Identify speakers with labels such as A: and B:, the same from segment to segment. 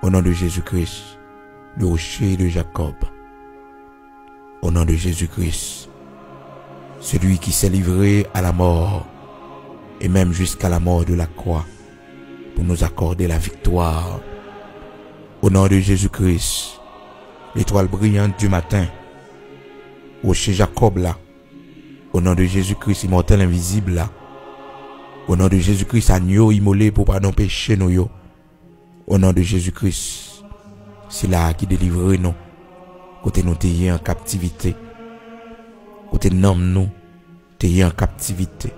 A: Au nom de Jésus-Christ, le rocher de Jacob. Au nom de Jésus-Christ, celui qui s'est livré à la mort et même jusqu'à la mort de la croix pour nous accorder la victoire. Au nom de Jésus-Christ, l'étoile brillante du matin, rocher Jacob là. Au nom de Jésus-Christ, immortel invisible là. Au nom de Jésus-Christ, agneau immolé pour pardon péché nous yo. Au nom de Jésus-Christ, c'est là qui délivre nous. Côté nous t'ayons en captivité. Côté nom nous t'ayons en captivité.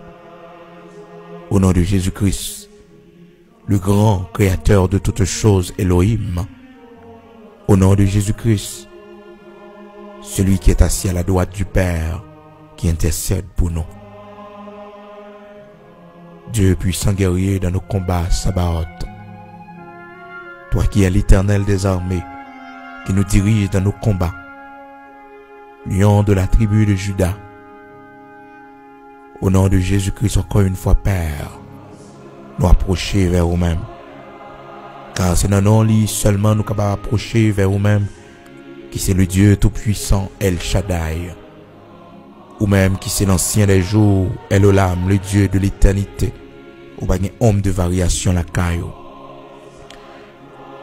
A: Au nom de Jésus-Christ, le grand créateur de toutes choses, Elohim. Au nom de Jésus-Christ, celui qui est assis à la droite du Père, qui intercède pour nous. Dieu puissant guerrier dans nos combats, Sabaoth. Toi qui es l'Éternel des armées, qui nous dirige dans nos combats. Lion de la tribu de Juda. Au nom de Jésus-Christ, encore une fois, Père, nous approcher vers nous-mêmes. Car c'est dans nos lits seulement nous capables d'approcher vers nous-mêmes, qui c'est le Dieu tout-puissant, El Shaddai. Ou même qui c'est l'ancien des jours, Elolam, le Dieu de l'éternité. Ou pas un homme de variation la caillou.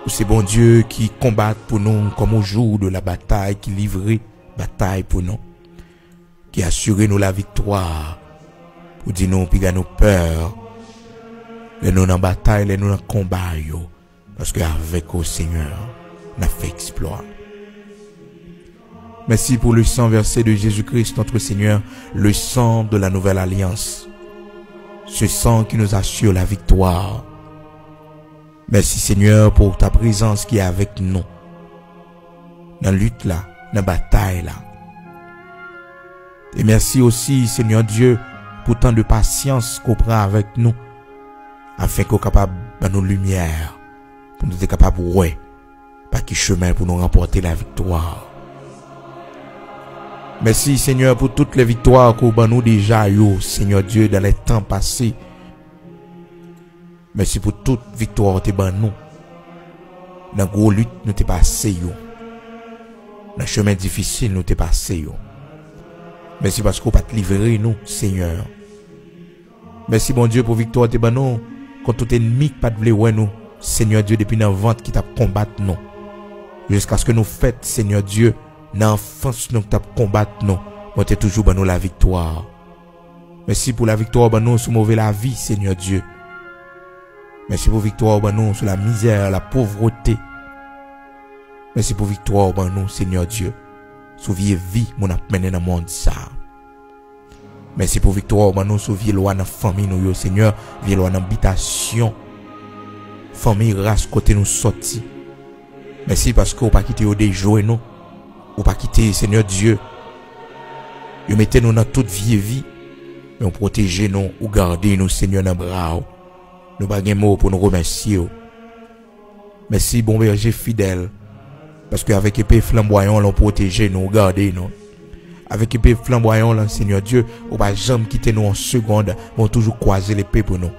A: Ou c'est bon Dieu qui combat pour nous comme au jour de la bataille, qui livrait bataille pour nous. Qui assurait nous la victoire. Ou dit nous, puis nous peur. Les nous en bataille, les nous en combat yo. Parce qu'avec au Seigneur, on a fait exploit. Merci pour le sang versé de Jésus-Christ, notre Seigneur, le sang de la nouvelle alliance. Ce sang qui nous assure la victoire. Merci Seigneur pour ta présence qui est avec nous. Dans la lutte là, dans la bataille là. Et merci aussi Seigneur Dieu pour tant de patience qu'on prend avec nous. Afin qu'on soit capable de nos lumières. Pour nous être capable de ouais. Pas qui chemin pour nous remporter la victoire. Merci Seigneur pour toutes les victoires qu'on a nous déjà eu, Seigneur Dieu, dans les temps passés. Merci pour toute victoire que tu as nous. Dans la grosse lutte, nous t'es passé. Dans le chemin difficile, nous t'es passé. Merci parce qu'on pas te livrer nous, Seigneur. Merci bon Dieu pour victoire que tu as nous. Quand tout ennemi pas de vouloir nous, Seigneur Dieu, depuis dans le ventre qui t'a combattu nous. Jusqu'à ce que nous faites, Seigneur Dieu, dans l'enfance nous t'a combattu nous. Nous t'es toujours dans la victoire. Merci pour la victoire dans nous sur mauvais la vie, Seigneur Dieu. Merci pour victoire dans nous sur la misère, la pauvreté. Merci pour victoire dans nous, Seigneur Dieu. Sur vie mon a mené dans le monde ça. Merci pour victoire dans nous sur vie loi dans la famille nous, Seigneur, vie loi dans l'habitation. Famille race côté nous sorti. Merci parce que vous pas quitté au déjouer nous. Ou pas quitter, Seigneur Dieu. Vous mettez nous dans toute vie. Mais vous protégez nous, ou gardez nous, Seigneur, dans le bras. Nous n'avons pas de mots pour nous remercier. Merci, bon berger fidèle. Parce qu'avec épée flamboyant, l'on protège nous, gardez nous. Avec épée flamboyant, là, Seigneur Dieu, ou pas jamais quitter nous en seconde. On toujours croiser l'épée pour nous.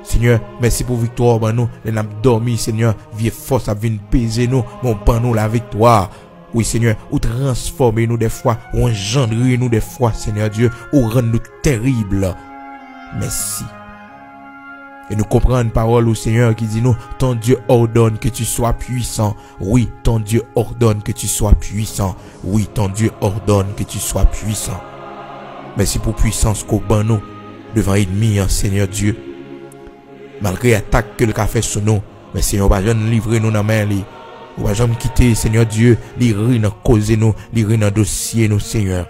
A: Seigneur, merci pour victoire pour nous. Les avons dormi, Seigneur. Vie force à venir peser nous. Mon pan nous la victoire. Oui, Seigneur, ou transformer nous des fois, ou engendrer nous des fois, Seigneur Dieu, ou rendre nous terribles. Merci. Et nous comprenons une parole au Seigneur qui dit nous, ton Dieu ordonne que tu sois puissant. Oui, ton Dieu ordonne que tu sois puissant. Oui, ton Dieu ordonne que tu sois puissant. Merci pour puissance qu'au ban nous, devant l'ennemi, Seigneur Dieu. Malgré l'attaque que le café sur nous, mais Seigneur, va jamais livrer nous dans la main. Ou va jamais quitter, Seigneur Dieu, lire dans cause nous, lire dans dossier nous, Seigneur.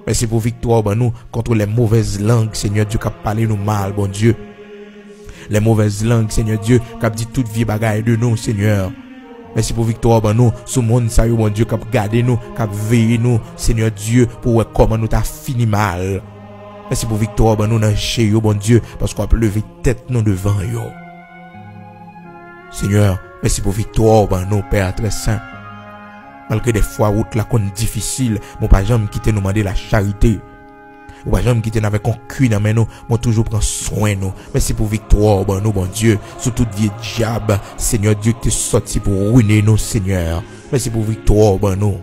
A: Merci pour victoire, ben nous, contre les mauvaises langues, Seigneur Dieu, qui a parlé nous mal, bon Dieu. Les mauvaises langues, Seigneur Dieu, qui a dit toute vie bagaille de nous, Seigneur. Merci pour victoire, ben nous, sous monde, ça y est, bon Dieu, qui a gardé nous, qui a veillé nous, Seigneur Dieu, pour voir comment nous t'a fini mal. Merci pour victoire, ben nous, dans chez yo, bon Dieu, parce qu'on a levé tête nous devant yo. Seigneur, merci pour victoire, ben nous, Père très saint. Malgré des fois, route la conne difficile, mon pas jamais quitter nous demander la charité. Ou pas jamais quitter avec un cul dans nous, moi toujours prend soin nous. Merci pour victoire, bon nous, bon Dieu, sur tout vieux diable, Seigneur Dieu, qui est sorti pour ruiner nous, Seigneur. Merci pour victoire, bon nous.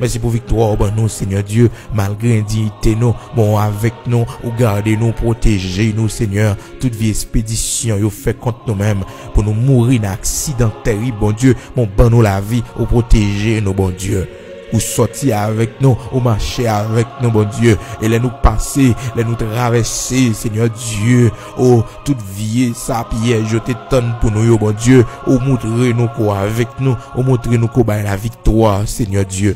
A: Merci pour victoire, bon nous, Seigneur Dieu, malgré indignité nous, bon avec nous, ou garder nous, protéger nous, Seigneur, toute vie expédition, yo fait contre nous-mêmes, pour nous mourir dans accident terrible, bon Dieu, bon ban nous la vie, ou protéger nous, bon Dieu. Ou sortir avec nous, ou marcher avec nous, bon Dieu, et les nous passer, les nous traverser, Seigneur Dieu, oh, toute vie, ça, piège, je t'étonne pour nous, bon Dieu, ou montrer nous quoi avec nous, ou montrer nous quoi la victoire, Seigneur Dieu.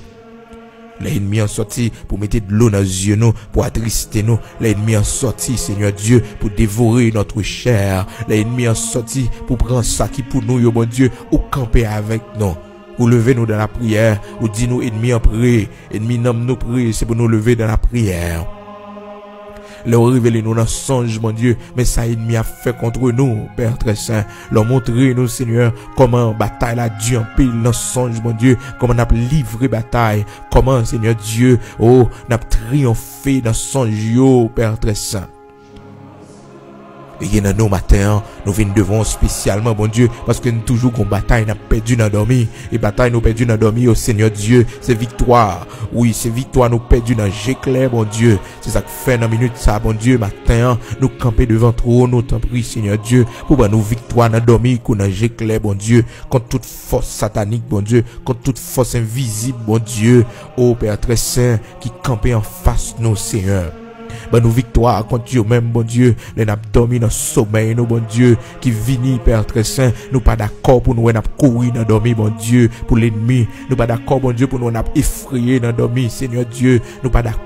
A: L'ennemi en sorti pour mettre de l'eau dans les yeux nous, pour attrister nous. L'ennemi en sorti, Seigneur Dieu, pour dévorer notre chair. L'ennemi en sorti pour prendre ça qui pour nous, bon Dieu, ou camper avec nous. Ou lever nous dans la prière, ou dit nous ennemi en prier. Ennemi nomme nous prier, c'est pour nous lever dans la prière. Leur révéler nous dans songe, mon Dieu, mais ça ennemi a fait contre nous, Père très saint. Leur montrer nous, Seigneur, comment bataille a dû en pile dans songe, mon Dieu, comment on a livré bataille, comment, Seigneur Dieu, oh, on a triomphé dans songe, yo, Père très saint. Et dans nos matins, nous venons devant spécialement, bon Dieu, parce que nous toujours qu'on bataille, nous perdu dans dormir. Et bataille, nous perdu dans dormir, au Seigneur Dieu, c'est victoire. Oui, c'est victoire, nous perdu dans j'éclair, bon Dieu. C'est ça que fait dans minute ça, bon Dieu, matin, nous camper devant trop, nous t'en prie, Seigneur Dieu, pour nous victoire dans dormir, qu'on a j'éclair, bon Dieu, contre toute force satanique, bon Dieu, contre toute force invisible, bon Dieu, ô Père très saint, qui campait en face nous, Seigneur. Ben nous victoire contre Dieu même, bon Dieu, les n'a dormi dans sommeil, nous, bon Dieu, qui vini, Père très saint, nous pas d'accord pour nous n'a courir dans dormir, bon Dieu, pour l'ennemi, nous pas d'accord, bon Dieu, pour nous n'a effrayé dans dormir, Seigneur Dieu, nous pas d'accord.